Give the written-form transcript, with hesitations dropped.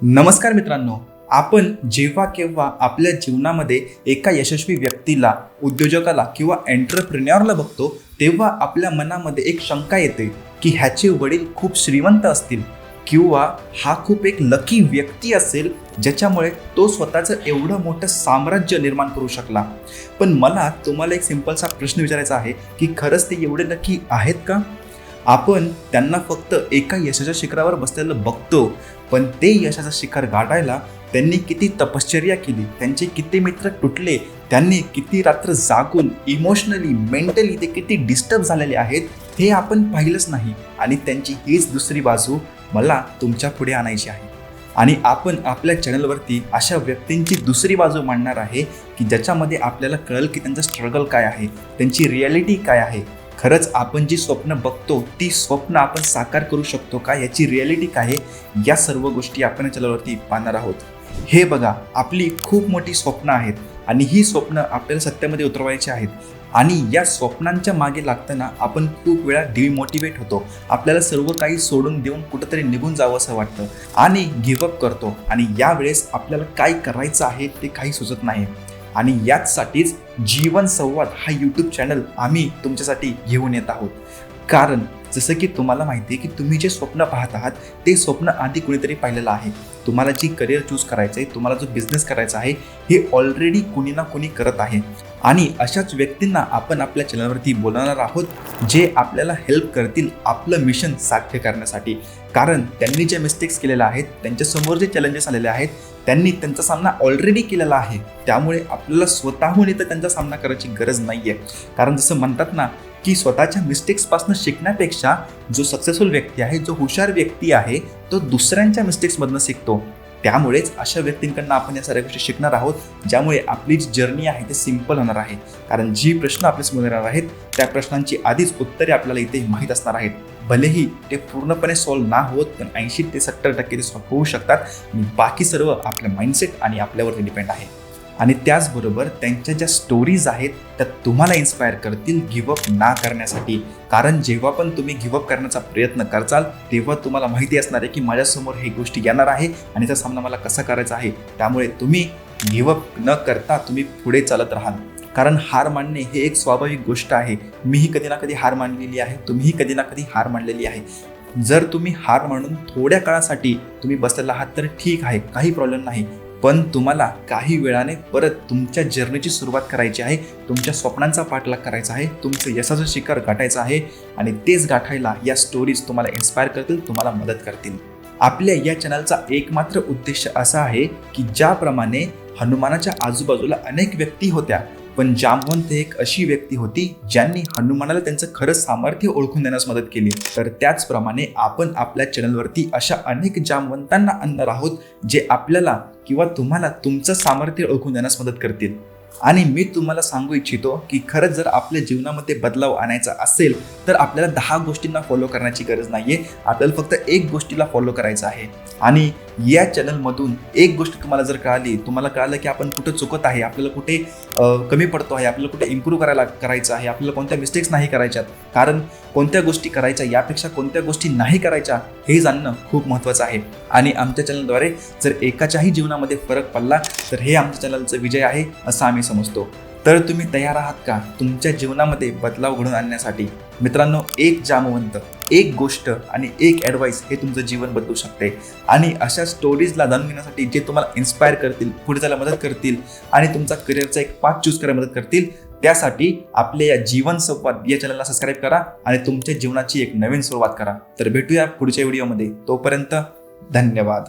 नमस्कार मित्रांनो, आपण जेव्हा केव्हा आपल्या जीवनामध्ये एका यशस्वी व्यक्तीला, उद्योजकाला किंवा एंटरप्रेन्योरला बघतो, तेव्हा आपल्या मनामध्ये एक शंका येते की ह्याचे वडील खूप श्रीमंत असतील किंवा हा खूप एक लकी व्यक्ती असेल ज्याच्यामुळे तो स्वतःचं एवढं मोठं साम्राज्य निर्माण करू शकला. पण मला तुम्हाला एक सिंपलसा प्रश्न विचारायचा आहे की खरंच ते एवढे लकी आहेत का? आपण त्यांना फक्त एका यशाच्या शिखरावर बसलेलं बघतो, पण ते यशाचं शिखर गाठायला त्यांनी किती तपश्चर्या केली, त्यांचे किती मित्र तुटले, त्यांनी किती रात्र जागून इमोशनली मेंटली ते किती डिस्टर्ब झालेले आहेत हे आपण पाहिलंच नाही. आणि त्यांची हीच दुसरी बाजू मला तुमच्या पुढे आणायची आहे. आणि आपण आपल्या चॅनलवरती अशा व्यक्तींची दुसरी बाजू मांडणार आहे की ज्याच्यामध्ये आपल्याला कळेल की त्यांचं स्ट्रगल काय आहे, त्यांची रिॲलिटी काय आहे. खरंच आपण जी स्वप्न बघतो ती स्वप्न आपण साकार करू शकतो का, याची रिॲलिटी काय आहे, या सर्व गोष्टी आपण या चॅनलवरती पाहणार आहोत. हे बघा, आपली खूप मोठी स्वप्न आहेत आणि ही स्वप्न आपल्याला सत्यामध्ये उतरवायची आहेत. आणि या स्वप्नांच्या मागे लागताना आपण खूप वेळा डिमोटिवेट होतो. आपल्याला सर्व काही सोडून देऊन कुठंतरी निघून जावं असं वाटतं आणि गिव्हअप करतो. आणि यावेळेस आपल्याला काय करायचं आहे ते काही सुचत नाही. आणि याचसाठीच जीवन संवाद हा यूट्यूब चॅनल आम्ही तुमच्यासाठी घेऊन येत आहोत. कारण जसं की तुम्हाला माहिती आहे की तुम्ही जे स्वप्न पाहत आहात ते स्वप्न आधी कुणीतरी पाहिलेलं आहे. तुम्हाला जी करिअर चूज करायचं आहे, तुम्हाला जो बिझनेस करायचा आहे, हे ऑलरेडी कुणी ना कुणी करत आहे. आणि अशाच व्यक्तींना आपण आपल्या चॅनलवरती बोलवणार आहोत जे आपल्याला हेल्प करतील आपलं मिशन साध्य करण्यासाठी. कारण त्यांनी जे मिस्टेक्स केलेल्या आहेत, त्यांच्यासमोर जे चॅलेंजेस आलेले आहेत, त्यांनी त्यांचा सामना ऑलरेडी केलेला आहे. त्यामुळे आपल्याला स्वतःहून इथं त्यांचा सामना करायची गरज नाही आहे. कारण जसं म्हणतात ना की स्वतःच्या मिस्टेक्सपासून शिकण्यापेक्षा जो सक्सेसफुल व्यक्ती आहे, जो हुशार व्यक्ती आहे, तो दुसऱ्यांच्या मिस्टेक्समधनं शिकतो. त्यामुळेच अशा व्यक्तींकडनं आपण या साऱ्या गोष्टी शिकणार आहोत, ज्यामुळे आपली जी जर्नी आहे ते सिंपल होणार आहे. कारण जी प्रश्न आपल्यासमोर येणार आहेत त्या प्रश्नांची आधीच उत्तरे आपल्याला इथे माहीत असणार आहेत. भलेही ते पूर्णपणे सॉल्व्ह ना होत, पण 80 ते 70% ते सॉल्व्ह होऊ शकतात. आणि बाकी सर्व आपलं माइंडसेट आणि आपल्यावरती डिपेंड आहे. आणि त्याचबरोबर त्यांच्या ज्या स्टोरीज आहेत त्या तुम्हाला इन्स्पायर करतील गिव्हअप ना करण्यासाठी. कारण जेव्हा पण तुम्ही गिव्हअप करण्याचा प्रयत्न करचाल तेव्हा तुम्हाला माहिती असणार आहे की माझ्यासमोर ही गोष्टी येणार आहे आणि त्याचा सामना मला कसा करायचा आहे. त्यामुळे तुम्ही गिव्हअप न करता तुम्ही पुढे चालत राहाल. कारण हार मानणे हे एक स्वाभाविक गोष्ट आहे. मीही कधी ना कधी हार मानलेली आहे, तुम्हीही कधी ना कधी हार मानलेली आहे. जर तुम्ही हार मानून थोड्या काळासाठी तुम्ही बसलेला आहात तर ठीक आहे, काही प्रॉब्लेम नाही. पण तुम्हाला काही वेळाने परत तुमच्या जर्नीची सुरुवात करायची आहे, तुमच्या स्वप्नांचा पाठलाग करायचा आहे, तुमचं यशाचं शिखर गाठायचं आहे. आणि तेच गाठायला या स्टोरीज तुम्हाला इन्स्पायर करतील, तुम्हाला मदत करतील. आपल्या या चॅनलचा एकमात्र उद्देश असा आहे की ज्याप्रमाणे हनुमानाच्या आजूबाजूला अनेक व्यक्ती होत्या, पण जांबवंत एक अशी व्यक्ती होती ज्यांनी हनुमानाला त्यांचं खरं सामर्थ्य ओळखून देण्यास मदत केली. तर त्याचप्रमाणे आपण आपल्या चॅनलवरती अशा अनेक जांबवंतांना आणणार आहोत जे आपल्याला किंवा तुम्हाला तुमचं सामर्थ्य ओळखून देण्यास मदत करतील. आणि मी तुम्हाला सांगू इच्छितो की खरंच जर आपल्या जीवनामध्ये बदलाव आणायचा असेल तर आपल्याला 10 गोष्टींना फॉलो करण्याची गरज नाही आहे. आपल्याला फक्त एक गोष्टीला फॉलो करायचं आहे. आणि या चॅनलमधून एक गोष्ट तुम्हाला जर कळाली, तुम्हाला कळालं की आपण कुठं चुकत आहे, आपल्याला कुठे कमी पडतो आहे, आपल्याला कुठे इम्प्रूव्ह करायचं आहे, आपल्याला कोणत्या मिस्टेक्स नाही करायच्यात. कारण कोणत्या गोष्टी करायच्या यापेक्षा कोणत्या गोष्टी नाही करायच्या हे जाणणं खूप महत्त्वाचं आहे. आणि आमच्या चॅनलद्वारे जर एकाच्याही जीवनामध्ये फरक पडला तर हे आमच्या चॅनलचं विजय आहे असं आम्ही समजतो. तर तुम्ही तयार आहात का तुमच्या जीवनामध्ये बदलाव घडवून आणण्यासाठी? मित्रांनो, एक जामवंत, एक गोष्ट आणि एक ॲडवाईस हे तुमचं जीवन बदलू शकते. आणि अशा स्टोरीजला जाणून घेण्यासाठी जे तुम्हाला इन्स्पायर करतील, पुढे जायला मदत करतील आणि तुमचा करिअरचा एक पाथ चूज करायला मदत करतील, त्यासाठी आपल्या या जीवन संवाद या चॅनलला सबस्क्राईब करा आणि तुमच्या जीवनाची एक नवीन सुरुवात करा. तर भेटूया पुढच्या व्हिडिओमध्ये. तोपर्यंत धन्यवाद.